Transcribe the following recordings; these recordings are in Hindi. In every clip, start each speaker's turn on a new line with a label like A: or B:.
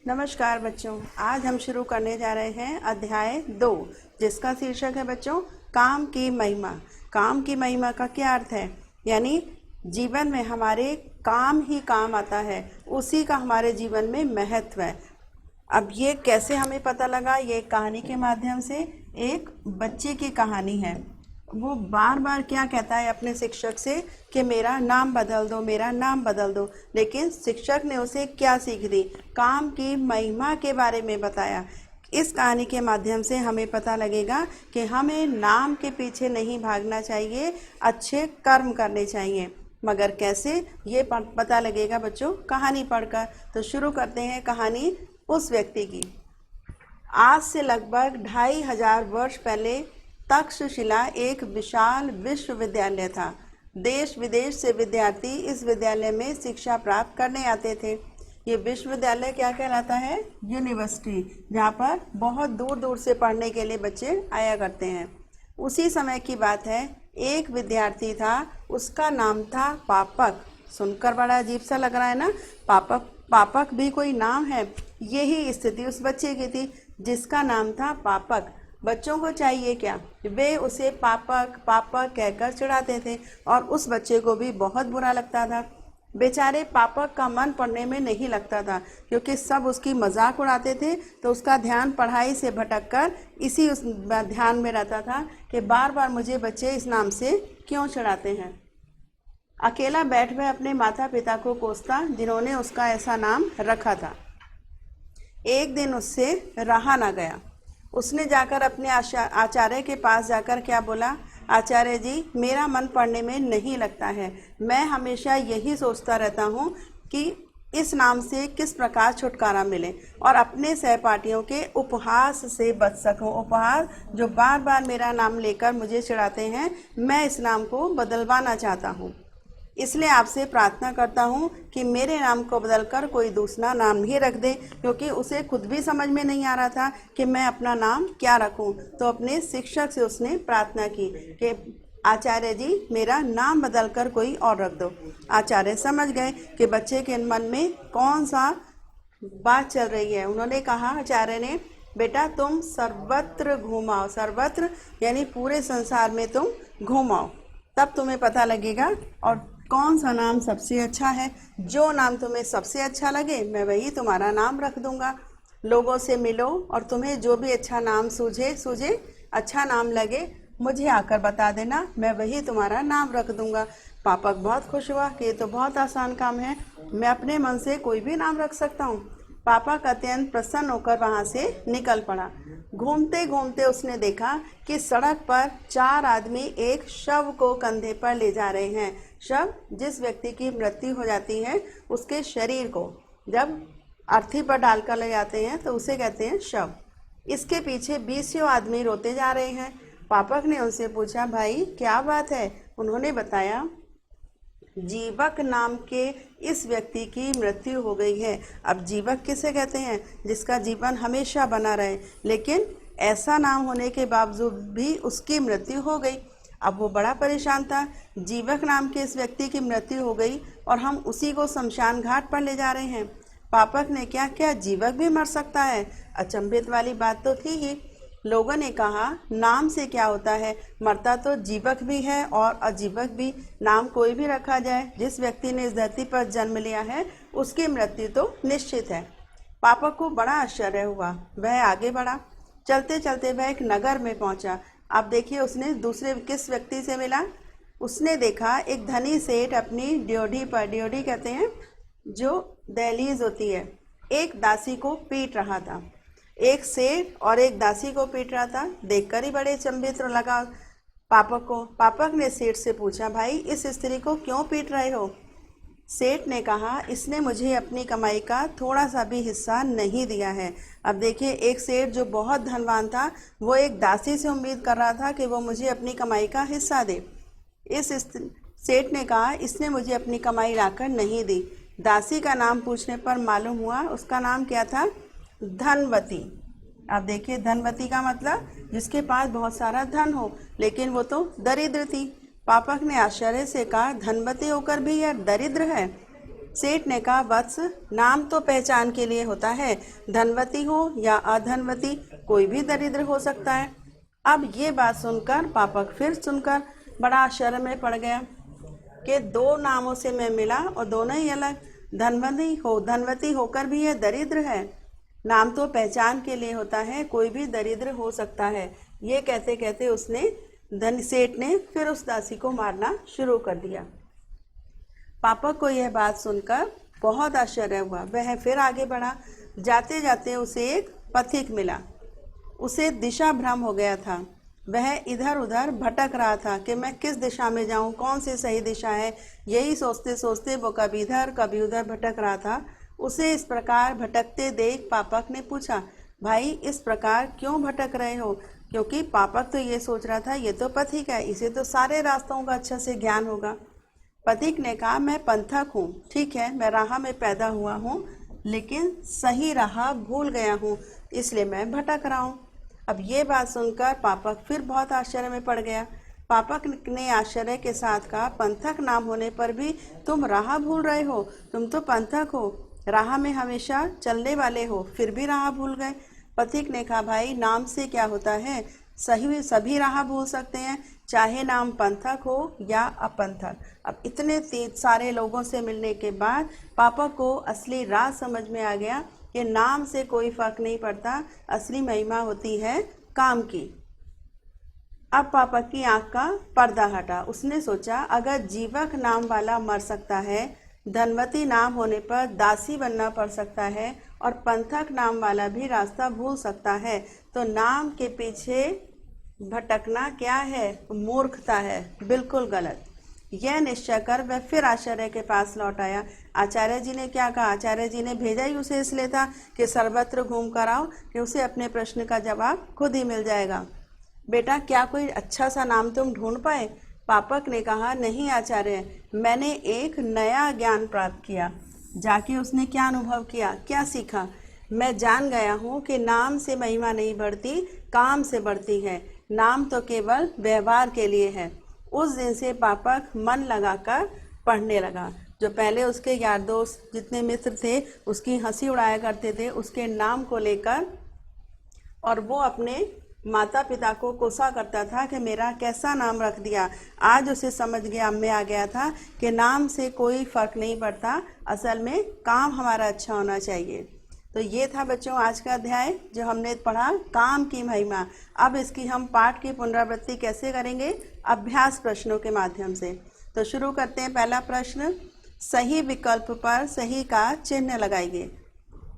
A: नमस्कार बच्चों, आज हम शुरू करने जा रहे हैं अध्याय 2, जिसका शीर्षक है बच्चों काम की महिमा। काम की महिमा का क्या अर्थ है? यानी जीवन में हमारे काम ही काम आता है, उसी का हमारे जीवन में महत्व है। अब ये कैसे हमें पता लगा? ये कहानी के माध्यम से एक बच्चे की कहानी है। वो बार बार क्या कहता है अपने शिक्षक से कि मेरा नाम बदल दो, मेरा नाम बदल दो। लेकिन शिक्षक ने उसे क्या सीख दी? काम की महिमा के बारे में बताया। इस कहानी के माध्यम से हमें पता लगेगा कि हमें नाम के पीछे नहीं भागना चाहिए, अच्छे कर्म करने चाहिए। मगर कैसे, ये पता लगेगा बच्चों कहानी पढ़कर। तो शुरू करते हैं कहानी उस व्यक्ति की। आज से लगभग 2500 वर्ष पहले तक्षशिला एक विशाल विश्वविद्यालय था। देश विदेश से विद्यार्थी इस विद्यालय में शिक्षा प्राप्त करने आते थे। ये विश्वविद्यालय क्या कहलाता है? यूनिवर्सिटी, जहाँ पर बहुत दूर दूर से पढ़ने के लिए बच्चे आया करते हैं। उसी समय की बात है, एक विद्यार्थी था, उसका नाम था पापक। सुनकर बड़ा अजीब सा लग रहा है ना? पापक, पापक भी कोई नाम है? यही स्थिति उस बच्चे की थी जिसका नाम था पापक। बच्चों को चाहिए क्या? वे उसे पापक पापक कहकर चिढ़ाते थे और उस बच्चे को भी बहुत बुरा लगता था। बेचारे पापक का मन पढ़ने में नहीं लगता था, क्योंकि सब उसकी मजाक उड़ाते थे। तो उसका ध्यान पढ़ाई से भटककर इसी उस ध्यान में रहता था कि बार बार मुझे बच्चे इस नाम से क्यों चिढ़ाते हैं। अकेला बैठ वह अपने माता पिता को कोसता, जिन्होंने उसका ऐसा नाम रखा था। एक दिन उससे रहा ना गया। उसने जाकर अपने आचार्य के पास जाकर क्या बोला? आचार्य जी, मेरा मन पढ़ने में नहीं लगता है। मैं हमेशा यही सोचता रहता हूँ कि इस नाम से किस प्रकार छुटकारा मिले और अपने सहपाठियों के उपहास से बच सकूं। उपहास, जो बार बार मेरा नाम लेकर मुझे चिढ़ाते हैं, मैं इस नाम को बदलवाना चाहता हूँ। इसलिए आपसे प्रार्थना करता हूँ कि मेरे नाम को बदलकर कोई दूसरा नाम ही रख दे, क्योंकि उसे खुद भी समझ में नहीं आ रहा था कि मैं अपना नाम क्या रखूँ। तो अपने शिक्षक से उसने प्रार्थना की कि आचार्य जी, मेरा नाम बदलकर कोई और रख दो। आचार्य समझ गए कि बच्चे के मन में कौन सा बात चल रही है। उन्होंने कहा, आचार्य ने, बेटा तुम सर्वत्र घूमाओ। सर्वत्र यानी पूरे संसार में तुम घूमाओ, तब तुम्हें पता लगेगा और कौन सा नाम सबसे अच्छा है। जो नाम तुम्हें सबसे अच्छा लगे, मैं वही तुम्हारा नाम रख दूंगा। लोगों से मिलो और तुम्हें जो भी अच्छा नाम सूझे, अच्छा नाम लगे, मुझे आकर बता देना, मैं वही तुम्हारा नाम रख दूंगा। पापक बहुत खुश हुआ कि ये तो बहुत आसान काम है, मैं अपने मन से कोई भी नाम रख सकता हूँ। पापक अत्यंत प्रसन्न होकर वहाँ से निकल पड़ा। घूमते घूमते उसने देखा कि सड़क पर 4 आदमी एक शव को कंधे पर ले जा रहे हैं। शव, जिस व्यक्ति की मृत्यु हो जाती है, उसके शरीर को जब अर्थी पर डालकर ले जाते हैं तो उसे कहते हैं शव। इसके पीछे 20 आदमी रोते जा रहे हैं। पापक ने उनसे पूछा, भाई क्या बात है? उन्होंने बताया, जीवक नाम के इस व्यक्ति की मृत्यु हो गई है। अब जीवक किसे कहते हैं? जिसका जीवन हमेशा बना रहे, लेकिन ऐसा नाम होने के बावजूद भी उसकी मृत्यु हो गई। अब वो बड़ा परेशान था। जीवक नाम के इस व्यक्ति की मृत्यु हो गई और हम उसी को शमशान घाट पर ले जा रहे हैं। पापक ने क्या, क्या जीवक भी मर सकता है? अचंभित वाली बात तो थी ही। लोगों ने कहा, नाम से क्या होता है, मरता तो जीवक भी है और अजीवक भी। नाम कोई भी रखा जाए, जिस व्यक्ति ने इस धरती पर जन्म लिया है उसकी मृत्यु तो निश्चित है। पापक को बड़ा आश्चर्य हुआ। वह आगे बढ़ा। चलते चलते वह एक नगर में पहुंचा। अब देखिए, उसने दूसरे किस व्यक्ति से मिला? उसने देखा एक धनी सेठ अपनी ड्योढ़ी पर, ड्योढ़ी कहते हैं जो दहलीज होती है, एक दासी को पीट रहा था। एक सेठ और एक दासी को पीट रहा था। देखकर ही बड़े अचंभित लगा पापक को। पापक ने सेठ से पूछा, भाई इस स्त्री को क्यों पीट रहे हो? सेठ ने कहा, इसने मुझे अपनी कमाई का थोड़ा सा भी हिस्सा नहीं दिया है। अब देखिए, एक सेठ जो बहुत धनवान था, वो एक दासी से उम्मीद कर रहा था कि वो मुझे अपनी कमाई का हिस्सा दे। इस सेठ ने कहा, इसने मुझे अपनी कमाई लाकर नहीं दी। दासी का नाम पूछने पर मालूम हुआ उसका नाम क्या था? धनवती। अब देखिए, धनवती का मतलब जिसके पास बहुत सारा धन हो, लेकिन वो तो दरिद्र थी। पापक ने आश्चर्य से कहा, धनवती होकर भी यह दरिद्र है? सेठ ने कहा, वत्स, नाम तो पहचान के लिए होता है, धनवती हो या अधनवती, कोई भी दरिद्र हो सकता है। अब ये बात सुनकर पापक फिर सुनकर बड़ा आश्चर्य में पड़ गया कि दो नामों से मैं मिला और दोनों ही अलग, धनवती होकर भी ये दरिद्र है। नाम तो पहचान के लिए होता है, कोई भी दरिद्र हो सकता है। ये कहते कहते सेठ ने फिर उस दासी को मारना शुरू कर दिया। पापक को यह बात सुनकर बहुत आश्चर्य हुआ। वह फिर आगे बढ़ा। जाते जाते उसे एक पथिक मिला। उसे दिशा भ्रम हो गया था। वह इधर उधर भटक रहा था कि मैं किस दिशा में जाऊं, कौन सी सही दिशा है। यही सोचते सोचते वो कभी इधर कभी उधर भटक रहा था। उसे इस प्रकार भटकते देख पापक ने पूछा, भाई, इस प्रकार क्यों भटक रहे हो? क्योंकि पापक तो ये सोच रहा था, ये तो पथिक है, इसे तो सारे रास्तों का अच्छे से ज्ञान होगा। पथिक ने कहा, मैं पंथक हूँ, ठीक है, मैं राह में पैदा हुआ हूँ, लेकिन सही राह भूल गया हूँ, इसलिए मैं भटक रहा हूँ। अब ये बात सुनकर पापक फिर बहुत आश्चर्य में पड़ गया। पापक ने आश्चर्य के साथ कहा, पंथक नाम होने पर भी तुम राह भूल रहे हो? तुम तो पंथक हो, राह में हमेशा चलने वाले हो, फिर भी राह भूल गए। पथिक ने कहा, भाई, नाम से क्या होता है, सभी राह भूल सकते हैं, चाहे नाम पंथक हो या अपंथक। अब इतने सारे लोगों से मिलने के बाद पापक को असली राज समझ में आ गया कि नाम से कोई फर्क नहीं पड़ता, असली महिमा होती है काम की। अब पापक की आंख का पर्दा हटा। उसने सोचा, अगर जीवक नाम वाला मर सकता है, धनवती नाम होने पर दासी बनना पड़ सकता है और पंथक नाम वाला भी रास्ता भूल सकता है, तो नाम के पीछे भटकना क्या है? मूर्खता है, बिल्कुल गलत। यह निश्चय कर वह फिर आचार्य के पास लौट आया। आचार्य जी ने क्या कहा? आचार्य जी ने भेजा ही उसे इसलिए था कि सर्वत्र घूम कर आओ, कि उसे अपने प्रश्न का जवाब खुद ही मिल जाएगा। बेटा, क्या कोई अच्छा सा नाम तुम ढूंढ पाए? पापक ने कहा, नहीं आचार्य, मैंने एक नया ज्ञान प्राप्त किया। जाके उसने क्या अनुभव किया, क्या सीखा? मैं जान गया हूँ कि नाम से महिमा नहीं बढ़ती, काम से बढ़ती है। नाम तो केवल व्यवहार के लिए है। उस दिन से पापक मन लगाकर पढ़ने लगा। जो पहले उसके यार दोस्त जितने मित्र थे उसकी हंसी उड़ाया करते थे उसके नाम को लेकर, और वो अपने माता पिता को कोसा करता था कि मेरा कैसा नाम रख दिया। आज उसे समझ में आ गया था कि नाम से कोई फ़र्क नहीं पड़ता, असल में काम हमारा अच्छा होना चाहिए। तो ये था बच्चों आज का अध्याय जो हमने पढ़ा, काम की महिमा। अब इसकी हम पाठ की पुनरावृत्ति कैसे करेंगे? अभ्यास प्रश्नों के माध्यम से। तो शुरू करते हैं। पहला प्रश्न, सही विकल्प पर सही का चिन्ह लगाइए।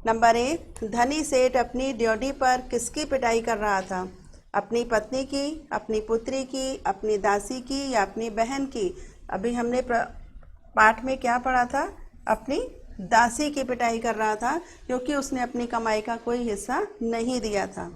A: नंबर 1, धनी सेठ अपनी ड्यूटी पर किसकी पिटाई कर रहा था? अपनी पत्नी की, अपनी पुत्री की, अपनी दासी की या अपनी बहन की? अभी हमने पाठ में क्या पढ़ा था? अपनी दासी की पिटाई कर रहा था, क्योंकि उसने अपनी कमाई का कोई हिस्सा नहीं दिया था।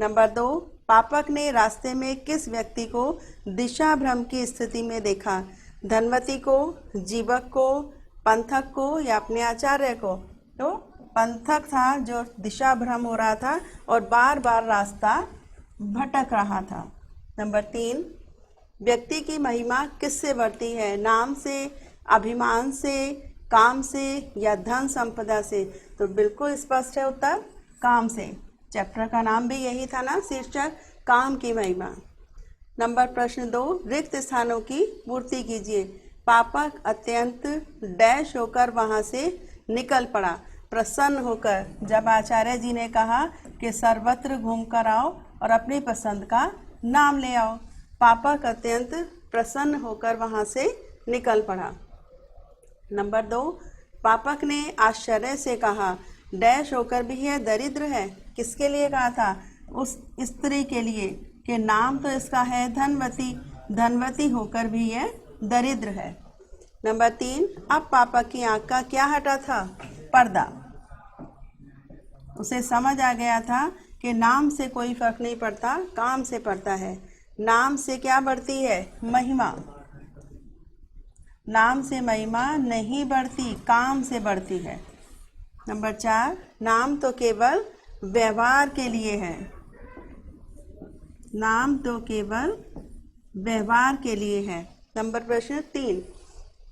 A: नंबर 2, पापक ने रास्ते में किस व्यक्ति को दिशा भ्रम की स्थिति में देखा? धनवती को, जीवक को, पंथक को या अपने आचार्य को? तो पंथक था जो दिशा भ्रम हो रहा था और बार बार रास्ता भटक रहा था। नंबर 3, व्यक्ति की महिमा किससे बढ़ती है? नाम से, अभिमान से, काम से या धन संपदा से? तो बिल्कुल स्पष्ट है उत्तर, काम से। चैप्टर का नाम भी यही था ना, शीर्षक काम की महिमा। नंबर प्रश्न 2, रिक्त स्थानों की पूर्ति कीजिए। पापक अत्यंत डैश होकर वहां से निकल पड़ा, प्रसन्न होकर, जब आचार्य जी ने कहा कि सर्वत्र घूम कर आओ और अपनी पसंद का नाम ले आओ। पापक अत्यंत प्रसन्न होकर वहां से निकल पड़ा। नंबर 2, पापक ने आश्चर्य से कहा, डैश होकर भी यह दरिद्र है। किसके लिए कहा था? उस स्त्री के लिए, कि नाम तो इसका है धनवती, धनवती होकर भी यह दरिद्र है। नंबर 3, अब पापक की आंख का क्या हटा था? पर्दा। उसे समझ आ गया था कि नाम से कोई फर्क नहीं पड़ता, काम से पड़ता है। नाम से क्या बढ़ती है? महिमा। नाम से महिमा नहीं बढ़ती, काम से बढ़ती है। नंबर 4, नाम तो केवल व्यवहार के लिए है। नाम तो केवल व्यवहार के लिए है। नंबर प्रश्न 3,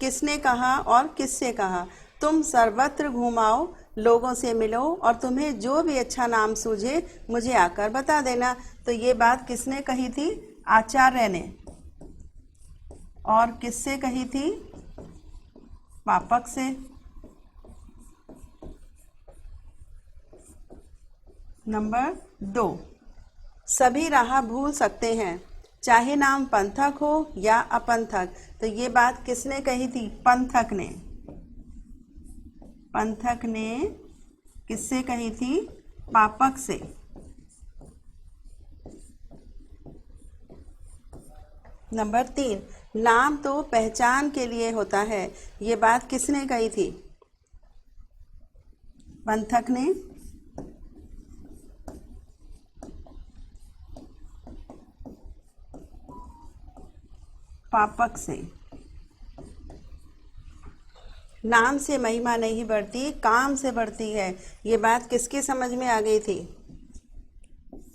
A: किसने कहा और किससे कहा? तुम सर्वत्र घूमाओ, लोगों से मिलो और तुम्हें जो भी अच्छा नाम सूझे मुझे आकर बता देना। तो ये बात किसने कही थी? आचार्य ने। और किससे कही थी? पापक से। नंबर 2, सभी राह भूल सकते हैं, चाहे नाम पंथक हो या अपंथक। तो ये बात किसने कही थी? पंथक ने। पंथक ने किससे कही थी? पापक से। नंबर 3, नाम तो पहचान के लिए होता है, ये बात किसने कही थी? पंथक ने। पापक से। नाम से महिमा नहीं बढ़ती, काम से बढ़ती है, ये बात किसकी समझ में आ गई थी?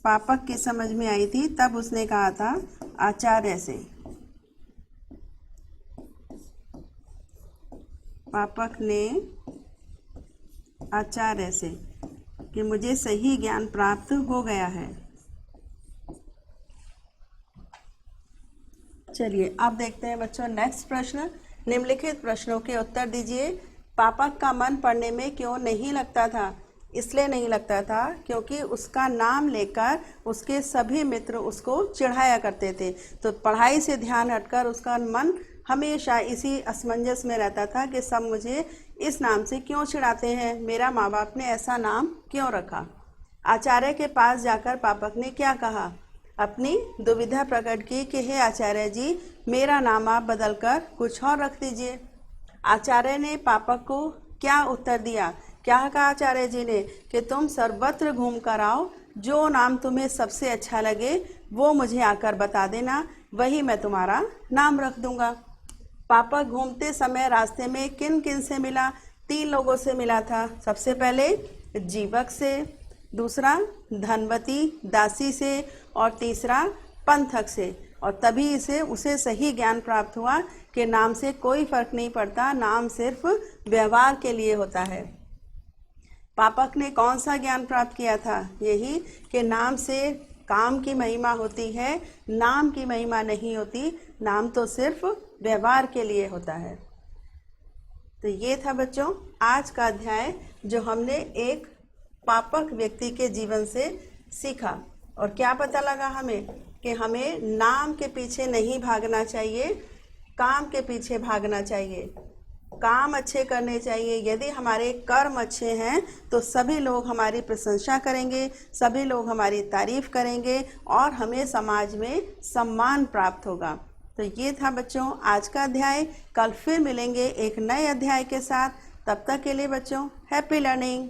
A: पापक की समझ में आई थी, तब उसने कहा था आचार्य से। पापक ने आचार्य से कि मुझे सही ज्ञान प्राप्त हो गया है। चलिए अब देखते हैं बच्चों नेक्स्ट प्रश्न। निम्नलिखित प्रश्नों के उत्तर दीजिए। पापक का मन पढ़ने में क्यों नहीं लगता था? इसलिए नहीं लगता था क्योंकि उसका नाम लेकर उसके सभी मित्र उसको चिढ़ाया करते थे, तो पढ़ाई से ध्यान हटकर उसका मन हमेशा इसी असमंजस में रहता था कि सब मुझे इस नाम से क्यों चिढ़ाते हैं, मेरा माँ बाप ने ऐसा नाम क्यों रखा। आचार्य के पास जाकर पापक ने क्या कहा? अपनी दुविधा प्रकट की कि हे आचार्य जी, मेरा नाम आप बदलकर कुछ और रख दीजिए। आचार्य ने पापक को क्या उत्तर दिया? क्या कहा आचार्य जी ने कि तुम सर्वत्र घूम कर आओ, जो नाम तुम्हें सबसे अच्छा लगे वो मुझे आकर बता देना, वही मैं तुम्हारा नाम रख दूंगा। पापक घूमते समय रास्ते में किन किन से मिला? 3 लोगों से मिला था। सबसे पहले जीवक से, दूसरा धनवती दासी से और तीसरा पंथक से। और तभी उसे सही ज्ञान प्राप्त हुआ कि नाम से कोई फर्क नहीं पड़ता, नाम सिर्फ व्यवहार के लिए होता है। पापक ने कौन सा ज्ञान प्राप्त किया था? यही कि नाम से काम की महिमा होती है, नाम की महिमा नहीं होती, नाम तो सिर्फ व्यवहार के लिए होता है। तो ये था बच्चों आज का अध्याय, जो हमने एक पापक व्यक्ति के जीवन से सीखा। और क्या पता लगा हमें कि हमें नाम के पीछे नहीं भागना चाहिए, काम के पीछे भागना चाहिए। काम अच्छे करने चाहिए। यदि हमारे कर्म अच्छे हैं तो सभी लोग हमारी प्रशंसा करेंगे, सभी लोग हमारी तारीफ करेंगे और हमें समाज में सम्मान प्राप्त होगा। तो ये था बच्चों आज का अध्याय। कल फिर मिलेंगे एक नए अध्याय के साथ। तब तक के लिए बच्चों हैप्पी लर्निंग।